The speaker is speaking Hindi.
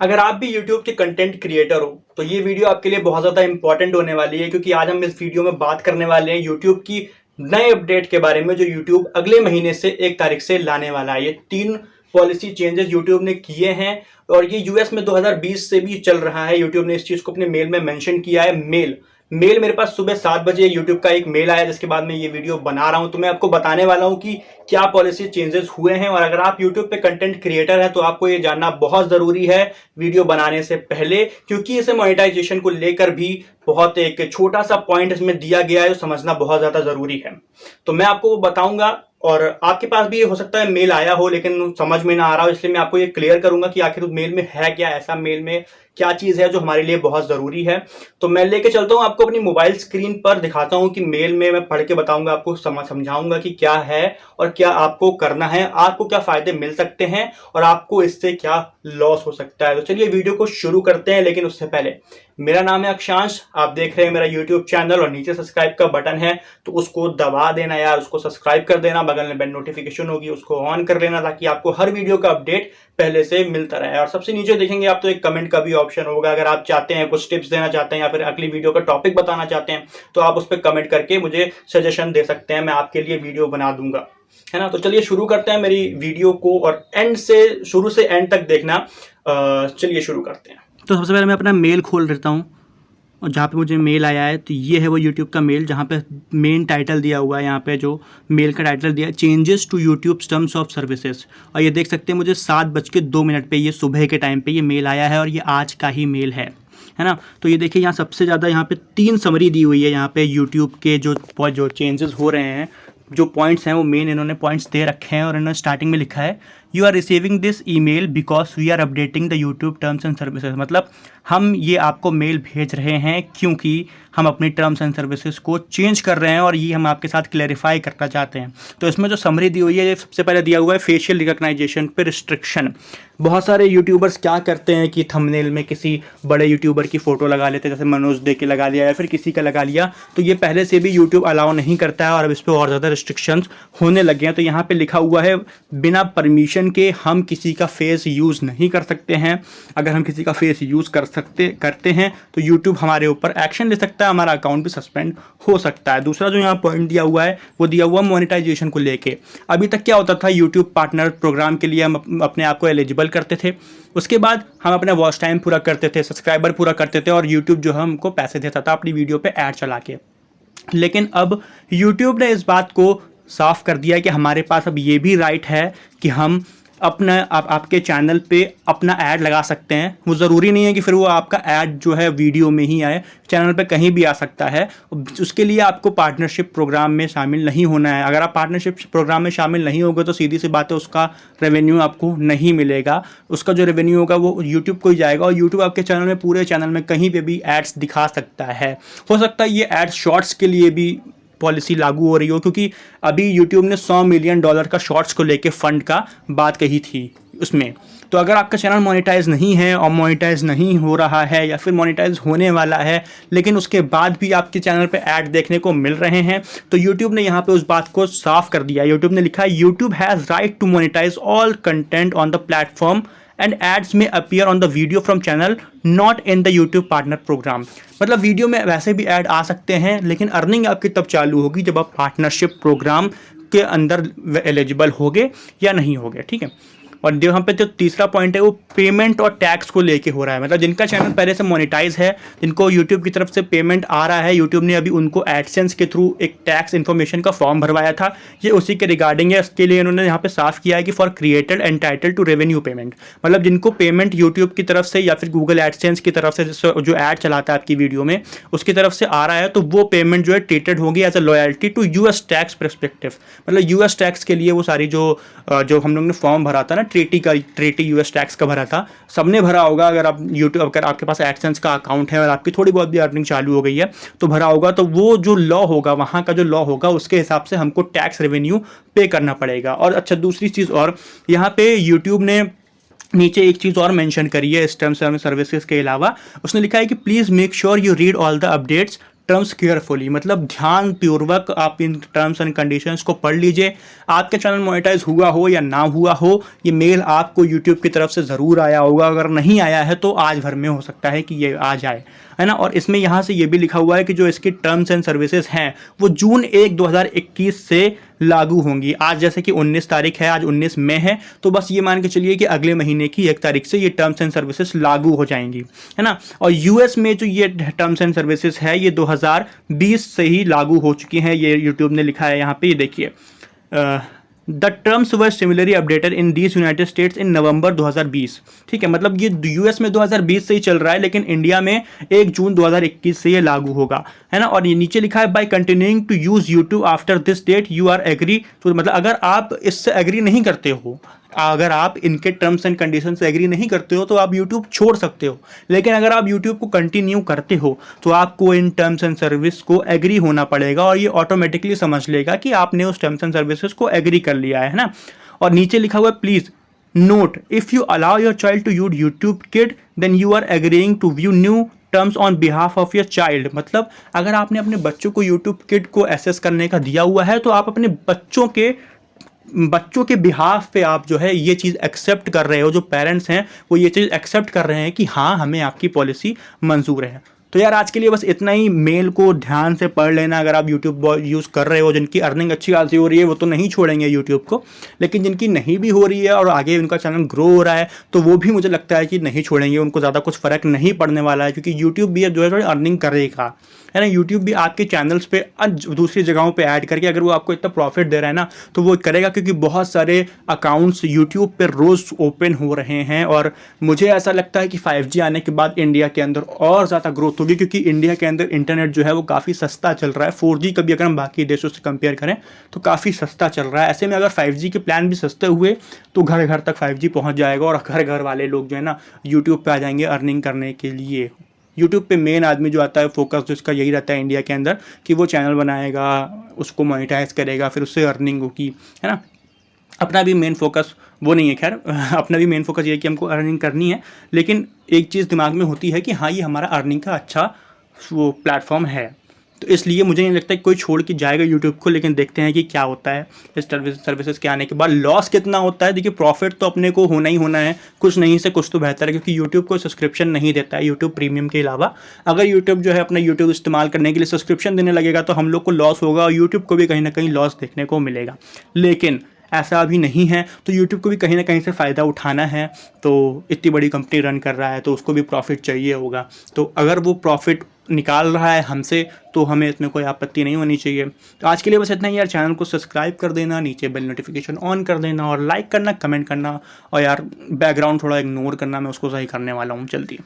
अगर आप भी YouTube के कंटेंट क्रिएटर हो तो ये वीडियो आपके लिए बहुत ज़्यादा इंपॉर्टेंट होने वाली है, क्योंकि आज हम इस वीडियो में बात करने वाले हैं YouTube की नए अपडेट के बारे में जो YouTube अगले महीने से 1 तारीख से लाने वाला है। ये 3 पॉलिसी चेंजेस YouTube ने किए हैं और ये यूएस में 2020 से भी चल रहा है। YouTube ने इस चीज़ को अपने मेल में मेंशन किया है। मेल मेरे पास सुबह 7 बजे YouTube का एक मेल आया, जिसके बाद मैं ये वीडियो बना रहा हूं। तो मैं आपको बताने वाला हूं कि क्या पॉलिसी चेंजेस हुए हैं, और अगर आप YouTube पे कंटेंट क्रिएटर हैं तो आपको ये जानना बहुत जरूरी है वीडियो बनाने से पहले, क्योंकि इसे मोनेटाइजेशन को लेकर भी बहुत एक छोटा सा पॉइंट इसमें दिया गया है जो समझना बहुत ज्यादा जरूरी है। तो मैं आपको वो बताऊंगा, और आपके पास भी हो सकता है मेल आया हो लेकिन समझ में ना आ रहा हो, इसलिए मैं आपको ये क्लियर करूंगा कि आखिर उस मेल में है क्या, ऐसा मेल में क्या चीज है जो हमारे लिए बहुत जरूरी है। तो मैं लेके चलता हूं आपको अपनी मोबाइल स्क्रीन पर, दिखाता हूं कि मेल में मैं पढ़ के बताऊंगा आपको, समझाऊंगा कि क्या है और क्या आपको करना है, आपको क्या फायदे मिल सकते हैं और आपको इससे क्या लॉस हो सकता है। तो चलिए वीडियो को शुरू करते हैं, लेकिन उससे पहले मेरा नाम है अक्षांश, आप देख रहे हैं मेरा YouTube चैनल और नीचे सब्सक्राइब का बटन है तो उसको दबा देना यार, उसको सब्सक्राइब कर देना, बगल में बेल नोटिफिकेशन होगी उसको ऑन कर लेना ताकि आपको हर वीडियो का अपडेट पहले से मिलता रहे। और सबसे नीचे देखेंगे आप तो एक कमेंट का भी ऑप्शन होगा, अगर आप चाहते हैं कुछ टिप्स देना चाहते हैं या फिर अगली वीडियो का टॉपिक बताना चाहते हैं तो आप उस पर कमेंट करके मुझे सजेशन दे सकते हैं, मैं आपके लिए वीडियो बना दूंगा, है ना। तो चलिए शुरू करते हैं मेरी वीडियो को, और शुरू से एंड तक देखना। चलिए शुरू करते हैं। तो सबसे पहले मैं अपना मेल खोल लेता हूँ, और जहाँ पे मुझे मेल आया है तो ये है वो यूट्यूब का मेल, जहाँ पे मेन टाइटल दिया हुआ है। यहाँ पे जो मेल का टाइटल दिया है, changes to YouTube terms of services. और ये देख सकते हैं मुझे 7:02 पे, ये सुबह के टाइम पे ये मेल आया है और ये आज का ही मेल है ना। तो ये देखिए यहाँ सबसे ज़्यादा यहाँ पे 3 समरी दी हुई है। यहाँ पे यूट्यूब के जो चेंजेस हो रहे हैं, जो पॉइंट्स हैं वो मेन इन्होंने पॉइंट्स दे रखे हैं, और इन्होंने स्टार्टिंग में लिखा है you are receiving this email because we are updating the YouTube terms and services. मतलब हम ये आपको मेल भेज रहे हैं क्योंकि हम अपनी टर्म्स एंड सर्विसेज को चेंज कर रहे हैं और ये हम आपके साथ क्लैरिफाई करना चाहते हैं। तो इसमें जो समरी दी हुई है, ये सबसे पहले दिया हुआ है फेशियल रिकग्नाइजेशन पे रिस्ट्रिक्शन। बहुत सारे यूट्यूबर्स क्या करते हैं कि थंबनेल में किसी बड़े यूट्यूबर की फ़ोटो लगा लेते हैं, जैसे मनोज दे के लगा लिया या फिर किसी का लगा लिया, तो ये पहले से भी यूट्यूब अलाउ नहीं करता है और अब इस पर और ज़्यादा रिस्ट्रिक्शंस होने लगे हैं। तो यहाँ पे लिखा हुआ है बिना परमिशन के हम किसी का फेस यूज़ नहीं कर सकते हैं। अगर हम किसी का फेस यूज़ करते हैं तो यूट्यूब हमारे ऊपर एक्शन ले सकता है, हमारा अकाउंट भी सस्पेंड हो सकता है। दूसरा जो यहाँ पॉइंट दिया हुआ है वो दिया हुआ मोनेटाइजेशन को लेके। अभी तक क्या होता था, यूट्यूब पार्टनर प्रोग्राम के लिए हम अपने आप को एलिजिबल करते थे, उसके बाद हम अपना वॉच टाइम पूरा करते थे, सब्सक्राइबर पूरा करते थे, और यूट्यूब जो है हमको पैसे देता था अपनी वीडियो पे ऐड चला के। लेकिन अब यूट्यूब ने इस बात को साफ कर दिया कि हमारे पास अब ये भी राइट है कि हम आपके चैनल पे अपना ऐड लगा सकते हैं। वो ज़रूरी नहीं है कि फिर वो आपका ऐड जो है वीडियो में ही आए, चैनल पे कहीं भी आ सकता है। उसके लिए आपको पार्टनरशिप प्रोग्राम में शामिल नहीं होना है। अगर आप पार्टनरशिप प्रोग्राम में शामिल नहीं होगे तो सीधी सी बात है, उसका रेवेन्यू आपको नहीं मिलेगा। उसका जो रेवेन्यू होगा वो यूट्यूब को ही जाएगा, और यूट्यूब आपके चैनल में, पूरे चैनल में कहीं पर भी एड्स दिखा सकता है। हो सकता है ये एड्स शॉर्ट्स के लिए भी पॉलिसी लागू हो रही हो, क्योंकि अभी यूट्यूब ने $100 मिलियन का शॉर्ट्स को लेके फंड का बात कही थी उसमें। तो अगर आपका चैनल मोनेटाइज नहीं है और मोनेटाइज नहीं हो रहा है या फिर मोनेटाइज होने वाला है, लेकिन उसके बाद भी आपके चैनल पे ऐड देखने को मिल रहे हैं, तो यूट्यूब ने यहाँ पे उस बात को साफ कर दिया। यूट्यूब ने लिखा है YouTube has right to monetize all content on the platform and ads में appear on the video from channel not in the YouTube partner program. मतलब वीडियो में वैसे भी ऐड आ सकते हैं, लेकिन अर्निंग आपकी तब चालू होगी जब आप पार्टनरशिप प्रोग्राम के अंदर एलिजिबल होगे या नहीं होगे, ठीक है। और यहाँ पे जो तीसरा पॉइंट है वो पेमेंट और टैक्स को लेके हो रहा है। मतलब जिनका चैनल पहले से मोनेटाइज है, जिनको यूट्यूब की तरफ से पेमेंट आ रहा है, यूट्यूब ने अभी उनको एडसेंस के थ्रू एक टैक्स इन्फॉर्मेशन का फॉर्म भरवाया था, ये उसी के रिगार्डिंग है। इसके लिए इन्होंने यहाँ पे साफ किया है कि for creator entitled to revenue payment. मतलब जिनको पेमेंट यूट्यूब की तरफ से या फिर गूगल एडसेंस की तरफ से जो ऐड चलाता है आपकी वीडियो में, उसकी तरफ से आ रहा है, तो वो पेमेंट जो है ट्रीटेड होगी as a loyalty to US tax perspective. मतलब यूएस टैक्स के लिए वो सारी जो हम लोग ने फॉर्म भरा था ना, ट्रेटी यूएस टैक्स का भरा था, सबने भरा होगा। अगर आप यूट्यूब, अगर आपके पास एडसेंस का अकाउंट है और आपकी थोड़ी बहुत भी अर्निंग चालू हो गई है तो भरा होगा, तो वो जो लॉ होगा, वहाँ का जो लॉ होगा, उसके हिसाब से हमको टैक्स रेवेन्यू पे करना पड़ेगा। और अच्छा, दूसरी चीज़ और यहाँ पे यूट्यूब ने नीचे एक चीज़ और मेंशन करी है इस टर्म्स एंड सर्विसेज के अलावा। उसने लिखा है कि please make sure you read all the updates terms carefully, मतलब ध्यान पूर्वक आप इन टर्म्स एंड कंडीशंस को पढ़ लीजिए। आपके चैनल मोनेटाइज हुआ हो या ना हुआ हो, ये मेल आपको यूट्यूब की तरफ से ज़रूर आया होगा। अगर नहीं आया है तो आज भर में हो सकता है कि ये आ जाए, है ना। और इसमें यहाँ से ये भी लिखा हुआ है कि जो इसकी टर्म्स एंड सर्विसेज हैं वो जून 1, 2021 से लागू होंगी। आज जैसे कि 19 तारीख है, आज 19 मई है, तो बस ये मान के चलिए कि अगले महीने की 1 तारीख से ये टर्म्स एंड सर्विसेज लागू हो जाएंगी, है ना। और यूएस में जो ये टर्म्स एंड सर्विसेज है ये 2020 से ही लागू हो चुकी हैं। ये यूट्यूब ने लिखा है यहाँ पे, ये देखिए, the terms were similarly updated in these United States in November 2020। ठीक है, मतलब ये यूएस में 2020 से ही चल रहा है, लेकिन इंडिया में 1 जून 2021 से ये लागू होगा, है ना। और ये नीचे लिखा है by continuing to use YouTube after this date you are agree, तो मतलब अगर आप इससे एग्री नहीं करते हो, अगर आप इनके टर्म्स एंड कंडीशन से एग्री नहीं करते हो तो आप YouTube छोड़ सकते हो। लेकिन अगर आप YouTube को कंटिन्यू करते हो तो आपको इन टर्म्स एंड सर्विस को एग्री होना पड़ेगा, और ये ऑटोमेटिकली समझ लेगा कि आपने उस टर्म्स एंड सर्विसेज को एग्री कर लिया है ना। और नीचे लिखा हुआ है please note if you allow your child to use YouTube Kid then you are agreeing to view new terms on behalf of your child. मतलब अगर आपने अपने बच्चों को YouTube Kid को एक्सेस करने का दिया हुआ है तो आप अपने बच्चों के बिहाफ पे आप जो है ये चीज़ एक्सेप्ट कर रहे हो, जो पेरेंट्स हैं वो ये चीज़ एक्सेप्ट कर रहे हैं कि हाँ हमें आपकी पॉलिसी मंजूर है। तो यार आज के लिए बस इतना ही। मेल को ध्यान से पढ़ लेना। अगर आप यूट्यूब यूज़ कर रहे हो, जिनकी अर्निंग अच्छी खासी हो रही है वो तो नहीं छोड़ेंगे यूट्यूब को, लेकिन जिनकी नहीं भी हो रही है और आगे उनका चैनल ग्रो हो रहा है तो वो भी मुझे लगता है कि नहीं छोड़ेंगे। उनको ज़्यादा कुछ फ़र्क नहीं पड़ने वाला है, क्योंकि यूट्यूब भी जो है थोड़ी अर्निंग करेगा, है ना। यूट्यूब भी आपके चैनल्स पे दूसरी जगहों पे ऐड करके अगर वो आपको इतना प्रॉफिट दे रहा है ना तो वो करेगा, क्योंकि बहुत सारे अकाउंट्स यूट्यूब पे रोज़ ओपन हो रहे हैं। और मुझे ऐसा लगता है कि 5G आने के बाद इंडिया के अंदर और ज़्यादा ग्रोथ होगी, क्योंकि इंडिया के अंदर इंटरनेट जो है वो काफ़ी सस्ता चल रहा है। 4G का भी अगर हम बाकी देशों से कंपेयर करें तो काफ़ी सस्ता चल रहा है। ऐसे में अगर 5G के प्लान भी सस्ते हुए तो घर घर तक 5G पहुँच जाएगा, और घर घर वाले लोग जो है ना यूट्यूब पर आ जाएंगे अर्निंग करने के लिए। यूट्यूब पे मेन आदमी जो आता है फोकस जिसका यही रहता है इंडिया के अंदर कि वो चैनल बनाएगा, उसको मोनेटाइज करेगा, फिर उससे अर्निंग होगी, है ना। अपना भी मेन फोकस वो नहीं है, खैर अपना भी मेन फोकस ये है कि हमको अर्निंग करनी है, लेकिन एक चीज़ दिमाग में होती है कि हाँ ये हमारा अर्निंग का अच्छा वो प्लेटफॉर्म है। तो इसलिए मुझे नहीं लगता कि कोई छोड़ के जाएगा यूट्यूब को, लेकिन देखते हैं कि क्या होता है इस सर्विसेज के आने के बाद। लॉस कितना होता है, देखिए प्रॉफिट तो अपने को होना ही होना है, कुछ नहीं से कुछ तो बेहतर है, क्योंकि यूट्यूब को सब्सक्रिप्शन नहीं देता है यूट्यूब प्रीमियम के अलावा। अगर यूट्यूब जो है अपना यूट्यूब इस्तेमाल करने के लिए सब्सक्रिप्शन देने लगेगा तो हम लोग को लॉस होगा और यूट्यूब को भी कहीं ना कहीं लॉस देखने को मिलेगा। लेकिन ऐसा अभी नहीं है, तो यूट्यूब को भी कहीं ना कहीं से फ़ायदा उठाना है। तो इतनी बड़ी कंपनी रन कर रहा है तो उसको भी प्रॉफिट चाहिए होगा, तो अगर वो प्रॉफिट निकाल रहा है हमसे तो हमें इसमें कोई आपत्ति नहीं होनी चाहिए। तो आज के लिए बस इतना ही यार। चैनल को सब्सक्राइब कर देना, नीचे बेल नोटिफिकेशन ऑन कर देना, और लाइक करना, कमेंट करना, और यार बैकग्राउंड थोड़ा इग्नोर करना, मैं उसको सही करने वाला हूँ जल्दी।